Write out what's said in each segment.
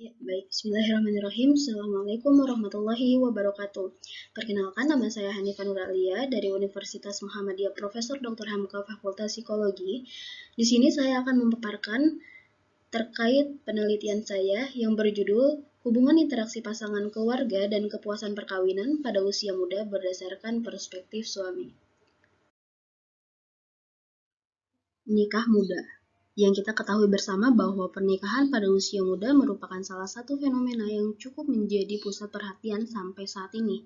Ya, baik. Bismillahirrahmanirrahim. Assalamualaikum warahmatullahi wabarakatuh. Perkenalkan, nama saya Hanifah Nuralia dari Universitas Muhammadiyah Profesor Dr. Hamka Fakultas Psikologi. Di sini saya akan memaparkan terkait penelitian saya yang berjudul Hubungan Interaksi Pasangan Keluarga dan Kepuasan Perkawinan pada Usia Muda berdasarkan Perspektif Suami. Menikah muda. Yang kita ketahui bersama bahwa pernikahan pada usia muda merupakan salah satu fenomena yang cukup menjadi pusat perhatian sampai saat ini,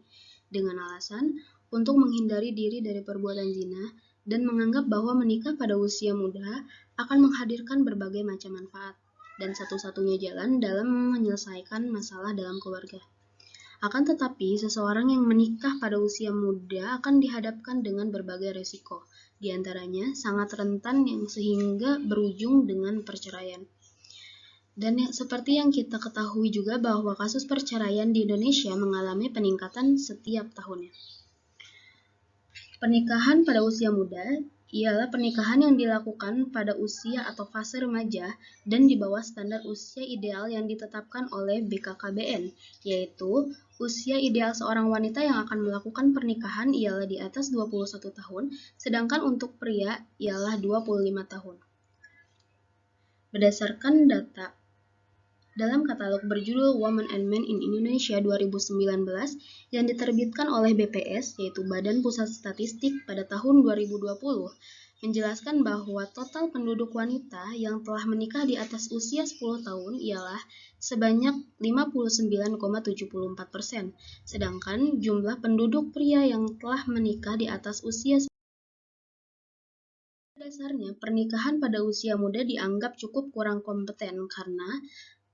dengan alasan untuk menghindari diri dari perbuatan zina dan menganggap bahwa menikah pada usia muda akan menghadirkan berbagai macam manfaat dan satu-satunya jalan dalam menyelesaikan masalah dalam keluarga. Akan tetapi, seseorang yang menikah pada usia muda akan dihadapkan dengan berbagai resiko, di antaranya sangat rentan yang sehingga berujung dengan perceraian. Dan seperti yang kita ketahui juga bahwa kasus perceraian di Indonesia mengalami peningkatan setiap tahunnya. Pernikahan pada usia muda ialah pernikahan yang dilakukan pada usia atau fase remaja dan di bawah standar usia ideal yang ditetapkan oleh BKKBN, yaitu usia ideal seorang wanita yang akan melakukan pernikahan ialah di atas 21 tahun, sedangkan untuk pria ialah 25 tahun. Berdasarkan data dalam katalog berjudul Women and Men in Indonesia 2019 yang diterbitkan oleh BPS, yaitu Badan Pusat Statistik pada tahun 2020, menjelaskan bahwa total penduduk wanita yang telah menikah di atas usia 10 tahun ialah sebanyak 59,74%, sedangkan jumlah penduduk pria yang telah menikah di atas usia dasarnya, pernikahan pada usia muda dianggap cukup kurang kompeten karena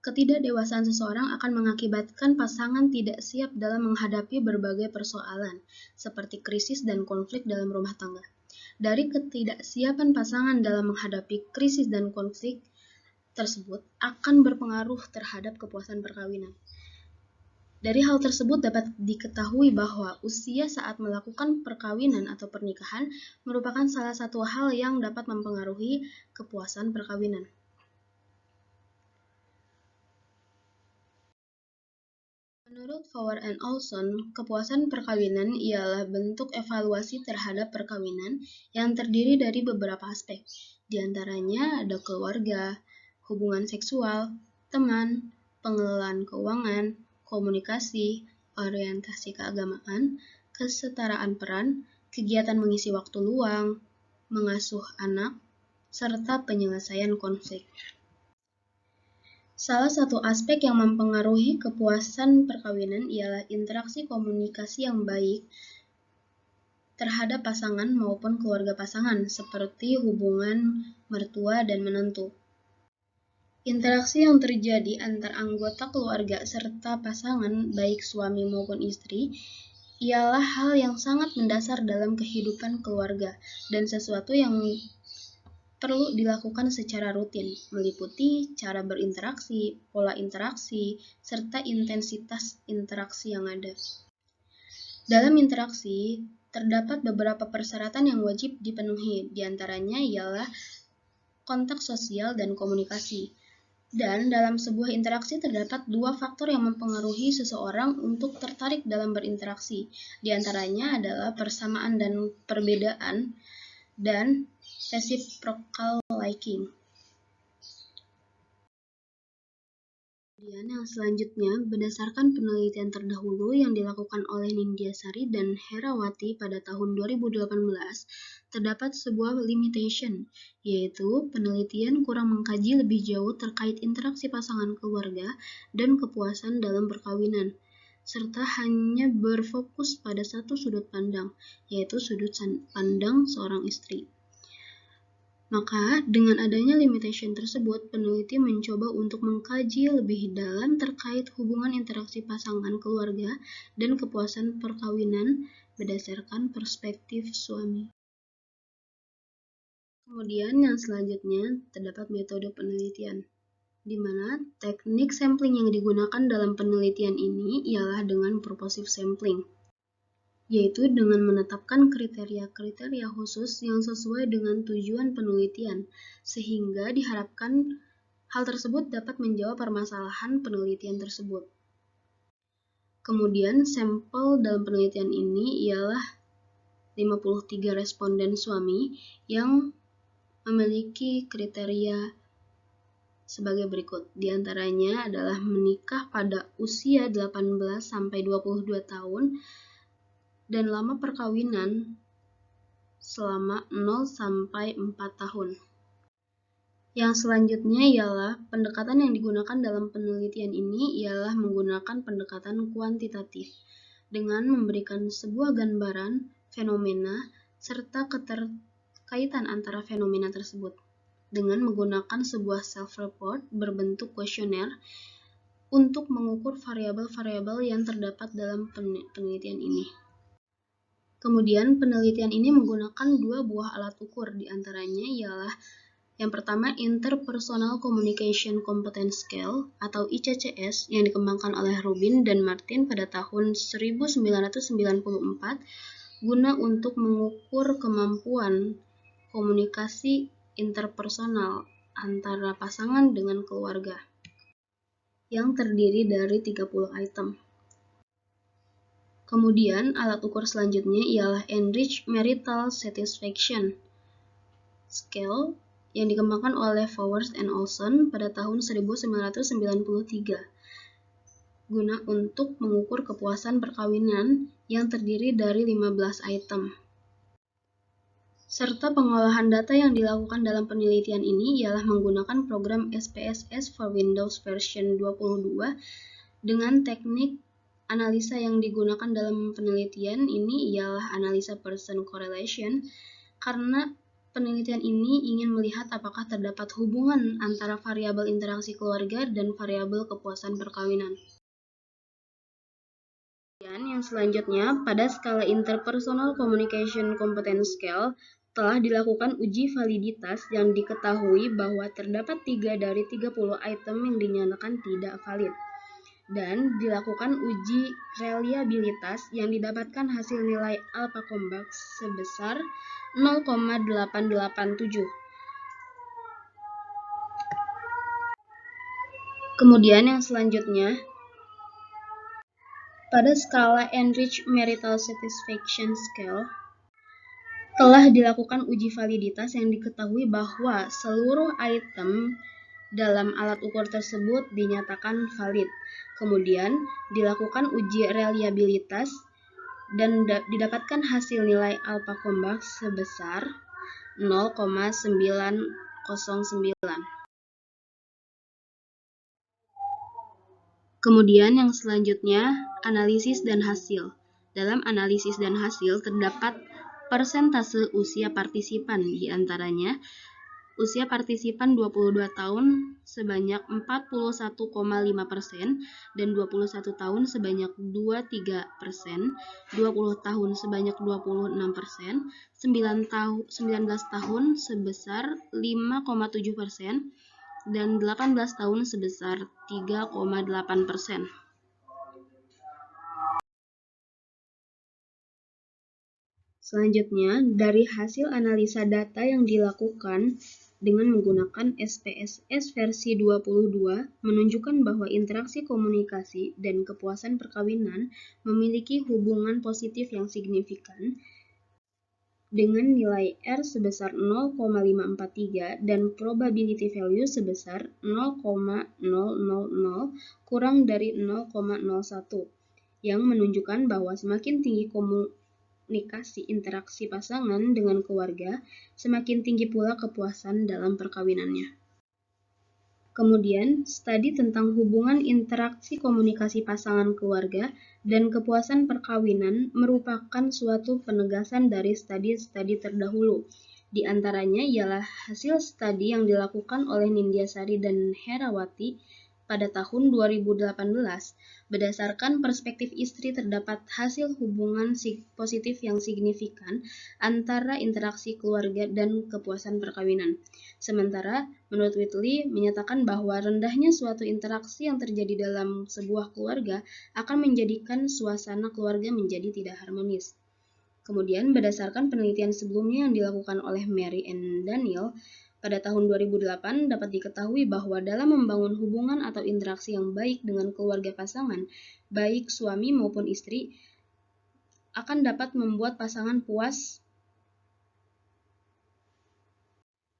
ketidakdewasaan seseorang akan mengakibatkan pasangan tidak siap dalam menghadapi berbagai persoalan, seperti krisis dan konflik dalam rumah tangga. Dari ketidaksiapan pasangan dalam menghadapi krisis dan konflik tersebut akan berpengaruh terhadap kepuasan perkawinan. Dari hal tersebut dapat diketahui bahwa usia saat melakukan perkawinan atau pernikahan merupakan salah satu hal yang dapat mempengaruhi kepuasan perkawinan. Menurut Fowler and Olson, kepuasan perkawinan ialah bentuk evaluasi terhadap perkawinan yang terdiri dari beberapa aspek. Di antaranya ada keluarga, hubungan seksual, teman, pengelolaan keuangan, komunikasi, orientasi keagamaan, kesetaraan peran, kegiatan mengisi waktu luang, mengasuh anak, serta penyelesaian konflik. Salah satu aspek yang mempengaruhi kepuasan perkawinan ialah interaksi komunikasi yang baik terhadap pasangan maupun keluarga pasangan, seperti hubungan mertua dan menantu. Interaksi yang terjadi antar anggota keluarga serta pasangan, baik suami maupun istri, ialah hal yang sangat mendasar dalam kehidupan keluarga dan sesuatu yang perlu dilakukan secara rutin, meliputi cara berinteraksi, pola interaksi, serta intensitas interaksi yang ada. Dalam interaksi, terdapat beberapa persyaratan yang wajib dipenuhi, diantaranya ialah kontak sosial dan komunikasi. Dan dalam sebuah interaksi terdapat dua faktor yang mempengaruhi seseorang untuk tertarik dalam berinteraksi, diantaranya adalah persamaan dan perbedaan, dan reciprocal liking. Kemudian yang selanjutnya, berdasarkan penelitian terdahulu yang dilakukan oleh Nindyasari dan Herawati pada tahun 2018, terdapat sebuah limitation, yaitu penelitian kurang mengkaji lebih jauh terkait interaksi pasangan keluarga dan kepuasan dalam perkawinan, serta hanya berfokus pada satu sudut pandang, yaitu sudut pandang seorang istri. Maka, dengan adanya limitation tersebut, peneliti mencoba untuk mengkaji lebih dalam terkait hubungan interaksi pasangan keluarga dan kepuasan perkawinan berdasarkan perspektif suami. Kemudian yang selanjutnya terdapat metode penelitian, di mana teknik sampling yang digunakan dalam penelitian ini ialah dengan purposive sampling, yaitu dengan menetapkan kriteria-kriteria khusus yang sesuai dengan tujuan penelitian, sehingga diharapkan Hal tersebut dapat menjawab permasalahan penelitian tersebut. Kemudian, sampel dalam penelitian ini ialah 53 responden suami yang memiliki kriteria sebagai berikut. Di antaranya adalah menikah pada usia 18-22 tahun dan lama perkawinan selama 0-4 tahun. Yang selanjutnya ialah pendekatan yang digunakan dalam penelitian ini ialah menggunakan pendekatan kuantitatif dengan memberikan sebuah gambaran fenomena serta keterkaitan antara fenomena tersebut dengan menggunakan sebuah self-report berbentuk kuesioner untuk mengukur variabel-variabel yang terdapat dalam penelitian ini. Kemudian penelitian ini menggunakan dua buah alat ukur, di antaranya ialah yang pertama, Interpersonal Communication Competence Scale atau ICCS yang dikembangkan oleh Rubin dan Martin pada tahun 1994 guna untuk mengukur kemampuan komunikasi interpersonal antara pasangan dengan keluarga yang terdiri dari 30 item. Kemudian, alat ukur selanjutnya ialah Enriched Marital Satisfaction Scale yang dikembangkan oleh Fowers and Olson pada tahun 1993 guna untuk mengukur kepuasan perkawinan yang terdiri dari 15 item. Serta pengolahan data yang dilakukan dalam penelitian ini ialah menggunakan program SPSS for Windows version 22 dengan teknik analisa yang digunakan dalam penelitian ini ialah analisa person correlation karena penelitian ini ingin melihat apakah terdapat hubungan antara variabel interaksi keluarga dan variabel kepuasan perkawinan. Dan yang selanjutnya, pada skala Interpersonal Communication Competence Scale telah dilakukan uji validitas yang diketahui bahwa terdapat 3 dari 30 item yang dinyatakan tidak valid. Dan dilakukan uji reliabilitas yang didapatkan hasil nilai alpha convex sebesar 0,887. Kemudian yang selanjutnya, pada skala Enriched Marital Satisfaction Scale telah dilakukan uji validitas yang diketahui bahwa seluruh item dalam alat ukur tersebut dinyatakan valid. Kemudian dilakukan uji reliabilitas dan didapatkan hasil nilai alpha convex sebesar 0,909. Kemudian yang selanjutnya, analisis dan hasil. Dalam analisis dan hasil terdapat persentase usia partisipan, di antaranya usia partisipan 22 tahun sebanyak 41,5% dan 21 tahun sebanyak 23%, 20 tahun sebanyak 26%, 19 tahun sebesar 5,7%, dan 18 tahun sebesar 3,8%. Selanjutnya, dari hasil analisa data yang dilakukan dengan menggunakan SPSS versi 22 menunjukkan bahwa interaksi komunikasi dan kepuasan perkawinan memiliki hubungan positif yang signifikan dengan nilai R sebesar 0,543 dan probability value sebesar 0,000 kurang dari 0,01 yang menunjukkan bahwa semakin tinggi komunikasi interaksi pasangan dengan keluarga, semakin tinggi pula kepuasan dalam perkawinannya. Kemudian, studi tentang hubungan interaksi komunikasi pasangan keluarga dan kepuasan perkawinan merupakan suatu penegasan dari studi-studi terdahulu. Di antaranya ialah hasil studi yang dilakukan oleh Nindyasari dan Herawati pada tahun 2018. Berdasarkan perspektif istri terdapat hasil hubungan positif yang signifikan antara interaksi keluarga dan kepuasan perkawinan. Sementara, menurut Whitley menyatakan bahwa rendahnya suatu interaksi yang terjadi dalam sebuah keluarga akan menjadikan suasana keluarga menjadi tidak harmonis. Kemudian, berdasarkan penelitian sebelumnya yang dilakukan oleh Mary and Daniel, Pada tahun 2008 dapat diketahui bahwa dalam membangun hubungan atau interaksi yang baik dengan keluarga pasangan, baik suami maupun istri, akan dapat membuat pasangan puas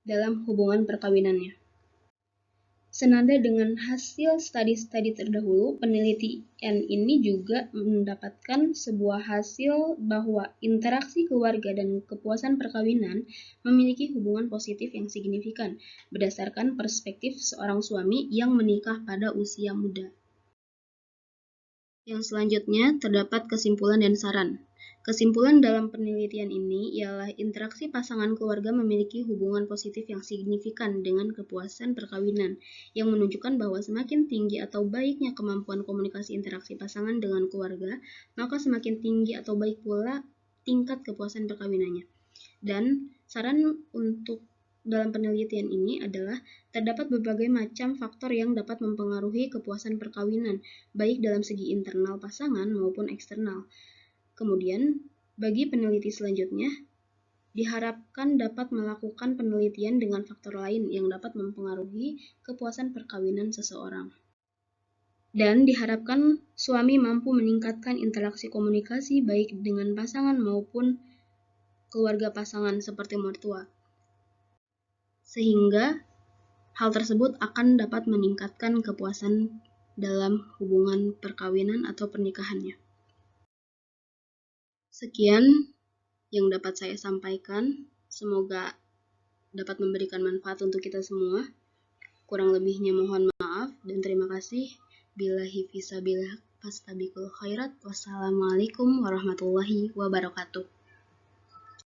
dalam hubungan perkawinannya. Senada dengan hasil studi-studi terdahulu, penelitian ini juga mendapatkan sebuah hasil bahwa interaksi keluarga dan kepuasan perkawinan memiliki hubungan positif yang signifikan berdasarkan perspektif seorang suami yang menikah pada usia muda. Yang selanjutnya terdapat kesimpulan dan saran. Kesimpulan dalam penelitian ini ialah interaksi pasangan keluarga memiliki hubungan positif yang signifikan dengan kepuasan perkawinan, yang menunjukkan bahwa semakin tinggi atau baiknya kemampuan komunikasi interaksi pasangan dengan keluarga, maka semakin tinggi atau baik pula tingkat kepuasan perkawinannya. Dan saran untuk dalam penelitian ini adalah terdapat berbagai macam faktor yang dapat mempengaruhi kepuasan perkawinan, baik dalam segi internal pasangan maupun eksternal. Kemudian, bagi peneliti selanjutnya, diharapkan dapat melakukan penelitian dengan faktor lain yang dapat mempengaruhi kepuasan perkawinan seseorang. Dan diharapkan suami mampu meningkatkan interaksi komunikasi baik dengan pasangan maupun keluarga pasangan seperti mertua, sehingga hal tersebut akan dapat meningkatkan kepuasan dalam hubungan perkawinan atau pernikahannya. Sekian yang dapat saya sampaikan. Semoga dapat memberikan manfaat untuk kita semua. Kurang lebihnya mohon maaf dan terima kasih. Billahi fisabilillah fastabiqul khairat. Wassalamualaikum warahmatullahi wabarakatuh.